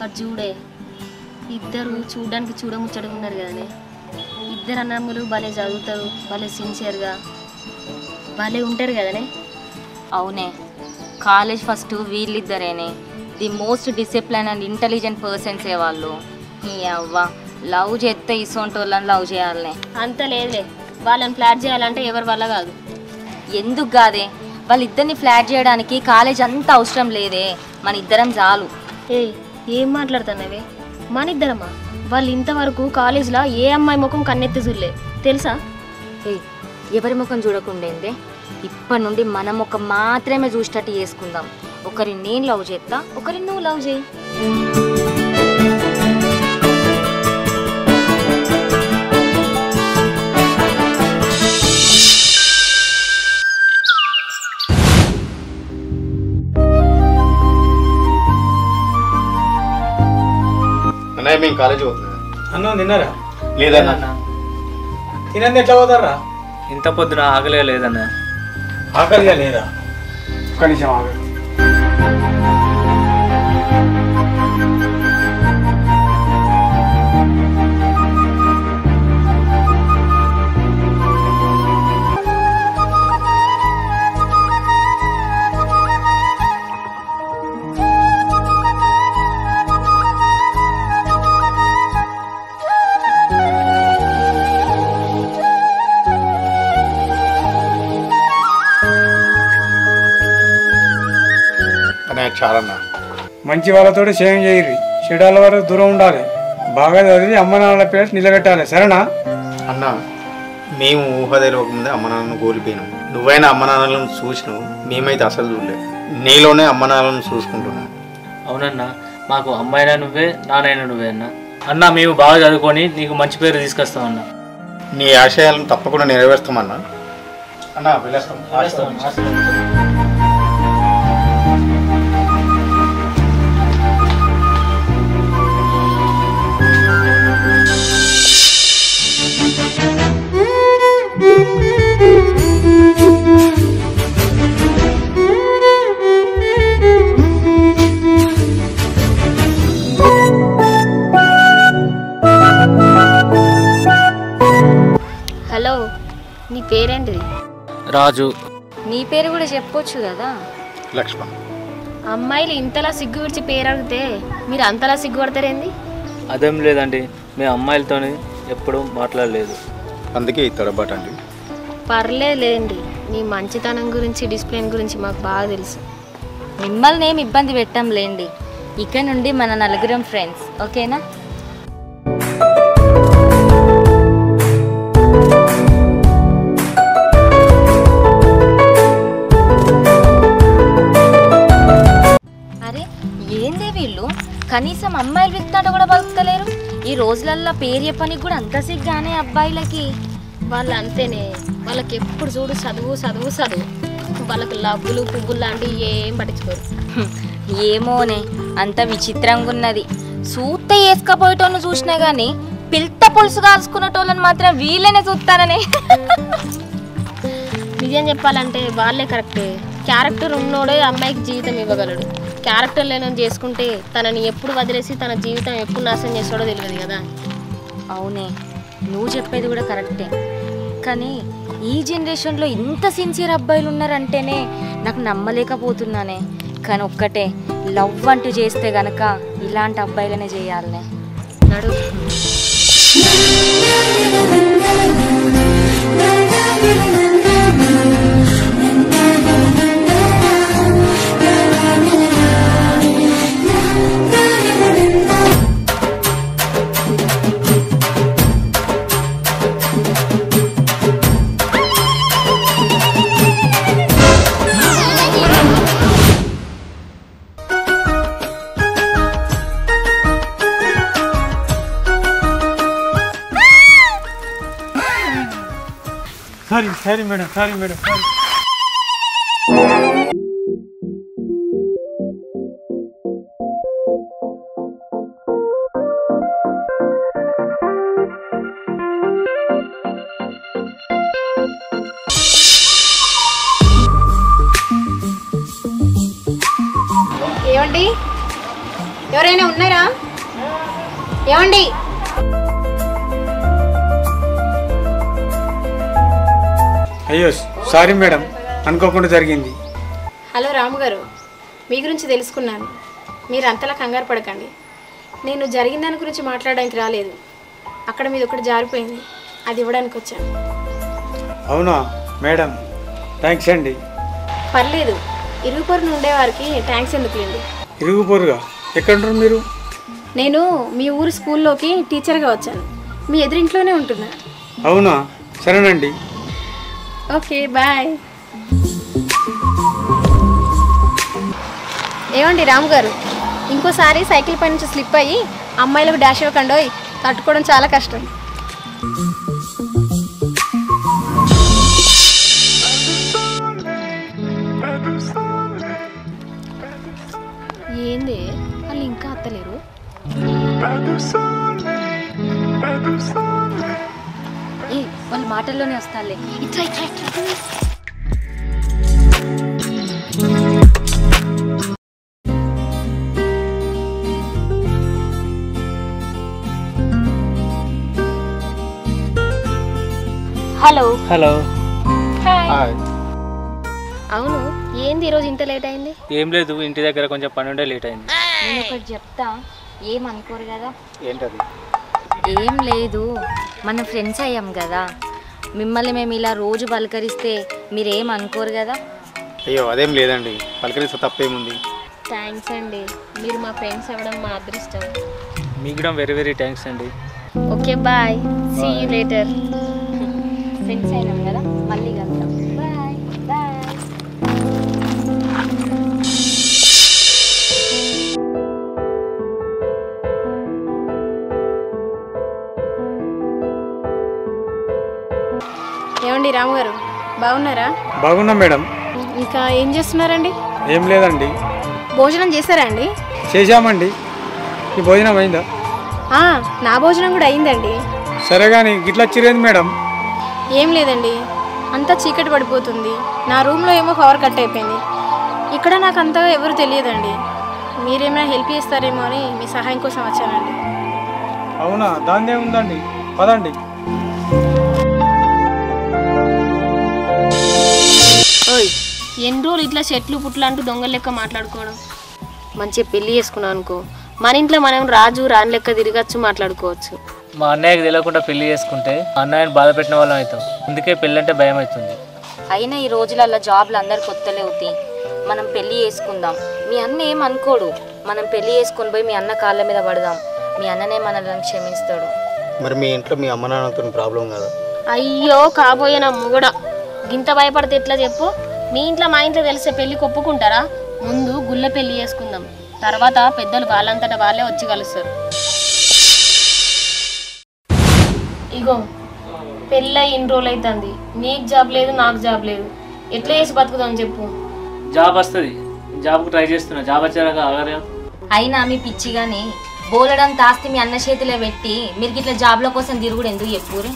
అటు చూడే ఇద్దరు చూడడానికి చూడముచ్చటగా ఉన్నారు కదనే. ఇద్దరు అన్నమ్ములు భలే చదువుతారు, భలే సిన్సియర్గా భలే ఉంటారు కదనే. అవునే, కాలేజ్ ఫస్ట్ వీళ్ళిద్దరేనే the most discipline and intelligent పర్సన్సే వాళ్ళు. ఈ అవ్వ లవ్ చేస్తే ఇసోంటి వాళ్ళని లవ్ చేయాలనే. అంత లేదులే, వాళ్ళని ఫ్లాట్ చేయాలంటే ఎవరి వల్ల కాదు. ఎందుకు కాదే, వాళ్ళిద్దరిని ఫ్లాట్ చేయడానికి కాలేజ్ అంత అవసరం లేదే, మన ఇద్దరం చాలు. ఏం మాట్లాడుతున్నావే? మన ఇద్దరమ్మా? వాళ్ళు ఇంతవరకు కాలేజ్లో ఏ అమ్మాయి ముఖం కన్నెత్తి చూడలే తెలుసా? ఎవరి ముఖం చూడకుండేందే, ఇప్పటి నుండి మన ముఖం మాత్రమే చూసేటట్టు చేసుకుందాం. ఒకరిని నేను లవ్ చేస్తా, ఒకరిని నువ్వు లవ్ చేయి. అన్నయ్య మేము కాలేజీ పోతున్నా. అన్నం తిన్నారా? లేదన్నా. తినంది ఎట్లా పోతారా? ఇంత పొద్దున ఆకలే లేదన్నా. ఆకలిగా లేదా? ఒక్క నిమిషం ఆగ. చాలన్నా. మంచి వాళ్ళతో సేవం చేయరు, చెడాల వరకు దూరం ఉండాలి. బాగా చదివి అమ్మ నాన్నల పేరు నిలబెట్టాలి, సరేనా? అన్న, మేము ఊహ తెలియకముందే అమ్మ నాన్నను కోల్పోయినాం. నువ్వైనా అమ్మ నాన్నలను చూసినావు, మేమైతే అసలు చూడలేదు. నీలోనే అమ్మ నాన్నలను చూసుకుంటున్నాం. అవునన్నా, మాకు అమ్మాయినా నువ్వే, నానైనా నువ్వే అన్న. అన్న, మేము బాగా చదువుకొని నీకు మంచి పేరు తీసుకొస్తామన్నా. నీ ఆశయాలను తప్పకుండా నెరవేరుస్తామన్నా. అన్న వెళ్ళేస్తాం. హలో, నీ పేరేంటిది? రాజు. నీ పేరు కూడా చెప్పొచ్చు కదా. లక్ష్మణ్. అమ్మాయిలు ఇంతలా సిగ్గు విడిచి పేరు అడిగితే మీరు అంతలా సిగ్గుపడతారేంది? అదేం లేదండి, మేము అమ్మాయిలతోని ఎప్పుడూ మాట్లాడలేదు. అందుకే ఇతడబాటు అండి. పర్లేదులేండి, మీ మంచితనం గురించి డిసిప్లిన్ గురించి మాకు బాగా తెలుసు. మిమ్మల్ని ఏమి ఇబ్బంది పెట్టంలేండి. ఇక నుండి మన నలుగురం ఫ్రెండ్స్, ఓకేనా? అరే ఏందే వీళ్ళు, కనీసం అమ్మాయిలు విత్తాట కూడా బతుకుతలేరు. ఈ రోజులల్లో పేరు చెప్పనికి కూడా అంత సిగ్గానే అబ్బాయిలకి. వాళ్ళు అంతేనే, వాళ్ళకి ఎప్పుడు చూడు చదువు చదువు చదువు. వాళ్ళకి లవ్వులు పువ్వులు లాంటివి ఏం పట్టించుకోరు. ఏమోనే, అంత విచిత్రంగా ఉన్నది. సూత వేసుకపోయేటోళ్ళని చూసినా గానీ పిల్త పులుసు కాల్చుకునేటోళ్ళని మాత్రం వీళ్ళనే చూస్తాననే. నిజం చెప్పాలంటే వాళ్ళే కరెక్టే. క్యారెక్టర్ ఉన్నోడే అమ్మాయికి జీవితం ఇవ్వగలడు. క్యారెక్టర్ లేనని చేసుకుంటే తనని ఎప్పుడు వదిలేసి తన జీవితం ఎప్పుడు నాశనం చేస్తాడో తెలియదు కదా. అవునే, నువ్వు చెప్పేది కూడా కరెక్టే. కానీ ఈ జనరేషన్లో ఇంత సిన్సియర్ అబ్బాయిలు ఉన్నారంటేనే నాకు నమ్మలేకపోతున్నానే. కానీ ఒక్కటే, లవ్ అంటూ చేస్తే గనక ఇలాంటి అబ్బాయిలనే చేయాలనే. నడు. Sorry madam, sorry madam. ఏమండి, ఎవరైనా ఉన్నారా? ఏమండి? అయ్యో సారీ మేడం, అనుకోకుండా జరిగింది. హలో రాము గారు, మీ గురించి తెలుసుకున్నాను. మీరు అంతలా కంగారు పడకండి. నేను జరిగిన దాని గురించి మాట్లాడడానికి రాలేదు. అక్కడ మీది ఒకటి జారిపోయింది, అది ఇవ్వడానికి వచ్చాను. అవునా మేడం, థ్యాంక్స్ అండి. పర్లేదు, ఇరుగు పొరుగు ఉండేవారికి థ్యాంక్స్ ఎందుకులేండి. ఇరుగు పొరుగా ఎక్కడున్నారు మీరు? నేను మీ ఊరు స్కూల్లోకి టీచర్గా వచ్చాను. మీ ఎదురింట్లోనే ఉంటున్నా. అవునా, సరేనండి. Okay, bye. ఏమండి రాము గారు, ఇంకోసారి సైకిల్ పై నుంచి స్లిప్ అయ్యి అమ్మాయిలకు డాష్ ఇవ్వకండోయ్, తట్టుకోవడం చాలా కష్టం. ఏంది వాళ్ళు ఇంకా అత్తలేరు? ఏ వాళ్ళ మాటల్లోనే వస్తాలే. ఇట్లా ఇట్లా ఇట్లా. హలో. హలో. హాయ్. అవును, ఏంది ఈరోజు ఇంత లేట్ అయింది? ఏం లేదు, ఇంటి దగ్గర కొంచెం పని ఉండే లేట్ అయింది. నేను ఒకటి చెప్తా, ఏమనుకోరు కదా? ఏంటది? ఏం లేదు, మన ఫ్రెండ్స్ అయ్యాం కదా, మిమ్మల్ని మేము ఇలా రోజు పలకరిస్తే మీరేం అనుకోరు కదా? అయ్యో అదేం లేదండి, పలకరిస్తే తప్పేముంది. థ్యాంక్స్ అండి, మీరు మా ఫ్రెండ్స్ అవ్వడం మా అదృష్టం. మీకు కూడా వెరీ వెరీ థ్యాంక్స్ అండి. Okay bye, see you later. Friends అయినాం కదా, మళ్ళీ కలుద్దాం. Bye bye. ఏమండి రాము గారు, బాగున్నారా? బాగున్నా మేడం. ఇంకా ఏం చేస్తున్నారండి? ఏం లేదండి. భోజనం చేశారా అండి? చేశామండి. ఈ భోజనం అయిందా? నా భోజనం కూడా అయిందండి. సరే కానీ గిట్లా వచ్చిరేంది మేడం? ఏం లేదండి, అంతా చీకటి పడిపోతుంది. నా రూమ్లో ఏమో పవర్ కట్ అయిపోయింది. ఇక్కడ నాకు అంతగా ఎవరు తెలియదండి. మీరేమైనా హెల్ప్ చేస్తారేమో అని మీ సహాయం కోసం వచ్చానండి. అవునా, దాన్నే ఉందండి, పదండి. ఓయ్, ఎన్ని రోజులు ఇట్లా చెట్లు పుట్లు అంటూ దొంగల లెక్క మాట్లాడుకోవడం? మంచిగా పెళ్లి చేసుకున్నాం అనుకో, మన ఇంట్లో మనం రాజు రాని లెక్క తిరగచ్చు, మాట్లాడుకోవచ్చు. మా అన్నయ్యకి తెలియకుండా పెళ్లి చేసుకుంటే అన్నయ్యని బాధ పెట్టిన వాళ్ళం అవుతాం. అందుకే పెళ్ళి అంటే భయం అవుతుంది. అయినా ఈ రోజులల్లో జాబ్లు అందరు కొత్తలే అవుతాయి. మనం పెళ్ళి చేసుకుందాం. మీ అన్న ఏం అనుకోడు. మనం పెళ్ళి చేసుకొని పోయి మీ అన్న కాళ్ళ మీద పడదాం. మీ అన్ననే మనల్ని క్షమిస్తాడు. మరి మీ ఇంట్లో మీ అమ్మ నాన్నతో ప్రాబ్లం కదా? అయ్యో కాబోయే నా మొగుడా, గింత భయపడితే ఎట్లా చెప్పు? మీ ఇంట్లో మా ఇంట్లో తెలిసే పెళ్ళికి ఒప్పుకుంటారా? ముందు గుళ్ళ పెళ్లి చేసుకుందాం, తర్వాత పెద్దలు వాళ్ళంతటా వాళ్ళే వచ్చి కలుస్తారు. ఇగో పెళ్ళి ఇన్ని రోజులు అవుతుంది, నీకు జాబ్ లేదు, నాకు జాబ్ లేదు, ఎట్లా చేసి బతుకుదాం చెప్పు? జాబ్ వస్తుంది, జాబ్కు ట్రై చేస్తున్నా. జాబ్ వచ్చాక ఆగరే. అయినా మీ పిచ్చి కానీ బోలెడంత ఆస్తి మీ అన్న చేతిలో పెట్టి మీరు ఇట్లా జాబ్ల కోసం తిరుగుడు ఎందుకు చెప్పురే?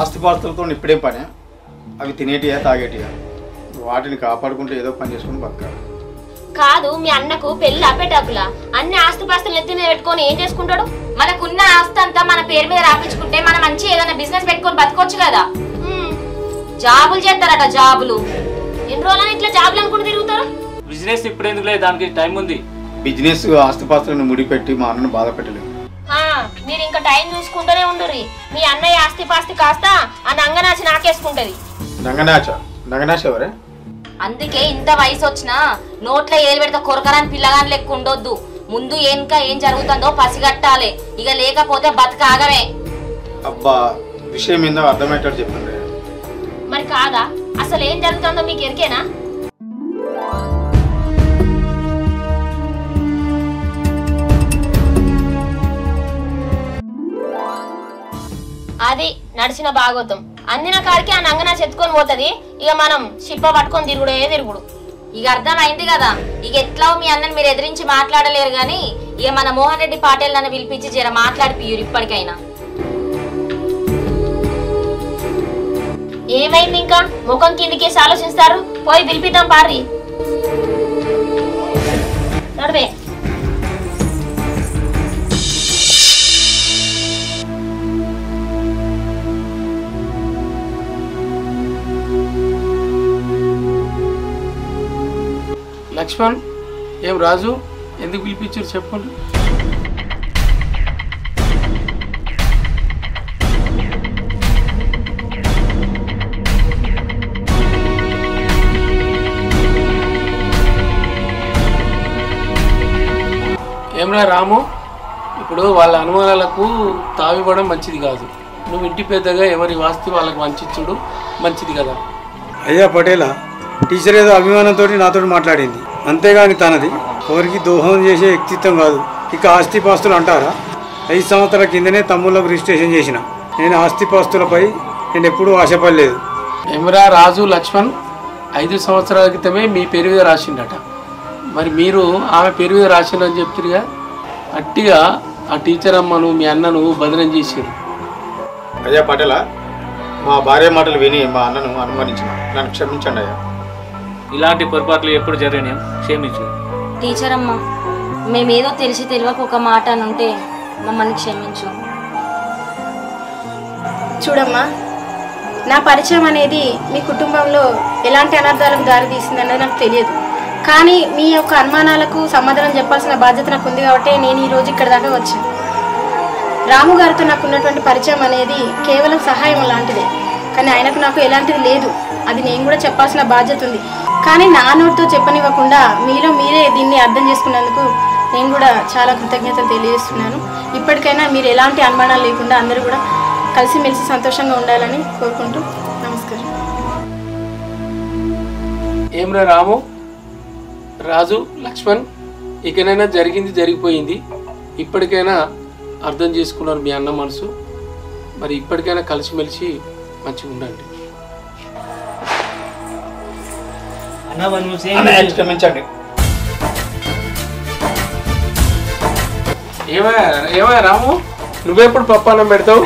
ఆస్తిపాస్తులతో ఇప్పుడేం పని? అవి తినేటియా తాగేటియా? వాటిని కాపాడుకుంటే ఏదో పని చేసుకుని బతకాలి. కాదు, మీ అన్నకు పెళ్ళి అప్పేటాకులా అన్ని ఆస్తిపాస్తులు ఎత్తిన పెట్టుకొని ఏం చేసుకుంటాడు? మనకున్న ఆస్తి అంతా మన పేరు మీద రాపించుకుంటే మనం మంచి ఏదైనా బిజినెస్ పెట్టుకొని బతకొచ్చు కదా. జాబులు చేస్తారట, జాబులు. ఎన్ని రోజులని ఇట్లా జాబులు అనుకుంటూ తిరుగుతారు? బిజినెస్ ఇప్పుడు ఎందుకు లేదు, దానికి టైం ఉంది. బిజినెస్ ఆస్తిపాస్తులను ముడిపెట్టి మా అన్నను బాధ పెట్టలేదు. మీరు ఇంకా టైం చూసుకుంటూనే ఉండుర్రి. మీ అన్నయ్య ఆస్తిపాస్తి కాస్త ఆ నంగనాచి నాకేసుకుంటది. నంగనాచ ఎవరే? అందుకే ఇంత వయసు వచ్చినా నోట్లో ఏలు పెడితే కొరకరాని పిల్లగాని లెక్క ఉండొద్దు. ముందు ఇంకా ఏం జరుగుతుందో పసిగట్టాలి, ఇక లేకపోతే బతకాగమే. అబ్బా, విషయం ఏందో అర్థమయ్యేటట్టు చెప్పండి. మరి కాదా, అసలు ఏం జరుగుతుందో మీకు ఎరికేనా? అది నడిచిన భాగవతం. అందిన కాడికి ఆ నంగనా చెత్తుకొని పోతుంది. ఇక మనం షిప్ప పట్టుకొని తిరుగుడు. ఇక అర్థమైంది కదా. ఇక ఎట్లా మీ అన్నని మీరు ఎదిరించి మాట్లాడలేరు గాని ఇక మన మోహన్ రెడ్డి పాటేల్ నన్ను పిలిపించి జర మాట్లాడిపియ్యూరు ఇప్పటికైనా. ఏమైంది ఇంకా ముఖం కిందికేసి ఆలోచిస్తారు? పోయి పిలిపిద్దాం పారి. నడవే. లక్ష్మణ్, ఏం రాజు ఎందుకు పిలిపించారు చెప్పండి. ఏమరా రాము, ఇప్పుడు వాళ్ళ అనుమానాలకు తావివ్వడం మంచిది కాదు. నువ్వు ఇంటి పెద్దగా ఎవరి వాస్తి వాళ్ళకి మంచిచ్చుడు మంచిది కదా. అయ్యా పటేలా, టీచర్ ఏదో అభిమానంతో నాతో మాట్లాడింది, అంతేగాని తనది ఎవరికి దోహం చేసే వ్యక్తిత్వం కాదు. ఇక ఆస్తిపాస్తులు అంటారా? 5 సంవత్సరాల కిందనే తమ్ముళ్ళకు రిజిస్ట్రేషన్ చేసిన. నేను ఆస్తిపాస్తులపై నేను ఎప్పుడూ ఆశపడలేదు. ఏమరా రాజు, లక్ష్మణ్ 5 సంవత్సరాల క్రితమే మీ పేరు మీద రాసిండట. మరి మీరు ఆమె పేరు మీద రాసిండని చెప్తురుగా. అట్టిగా ఆ టీచర్ అమ్మను మీ అన్నను బదనం చేసారు. అయ్యా పటేల, మా భార్య మాటలు విని మా అన్నను అనుమానించిన, నన్ను క్షమించండి అయ్యా. ఇలాంటి పొరపాట్లు ఎప్పుడు జరిగినాయి క్షమించు. టీచర్ అమ్మ, మేమేదో తెలిసి తెలియక ఒక మాట అనుంటే మమ్మల్ని క్షమించు. చూడమ్మా, నా పరిచయం అనేది మీ కుటుంబంలో ఎలాంటి అనర్థాలకు దారితీసిందన్నది నాకు తెలియదు. కానీ మీ యొక్క అనుమానాలకు సమాధానం చెప్పాల్సిన బాధ్యత నాకు ఉంది కాబట్టి నేను ఈరోజు ఇక్కడ దాకా వచ్చాను. రాము గారితో నాకు ఉన్నటువంటి పరిచయం అనేది కేవలం సహాయం లాంటిదే, కానీ ఆయనకు నాకు ఎలాంటిది లేదు. అది నేను కూడా చెప్పాల్సిన బాధ్యత ఉంది. కానీ నా నోటితో చెప్పనివ్వకుండా మీలో మీరే దీన్ని అర్థం చేసుకున్నందుకు నేను కూడా చాలా కృతజ్ఞతలు తెలియజేస్తున్నాను. ఇప్పటికైనా మీరు ఎలాంటి అనుమానాలు లేకుండా అందరూ కూడా కలిసిమెలిసి సంతోషంగా ఉండాలని కోరుకుంటూ నమస్కారం. ఏమరా రాము, రాజు, లక్ష్మణ్, ఇకనైనా జరిగింది జరిగిపోయింది. ఇప్పటికైనా అర్థం చేసుకున్నారు మీ అన్న మనసు. మరి ఇప్పటికైనా కలిసిమెలిసి మంచిగా ఉండండి. క్షమించండి. ఏమయ్యా రాము, నువ్వెప్పుడు పప్పు అన్నం పెడతావు?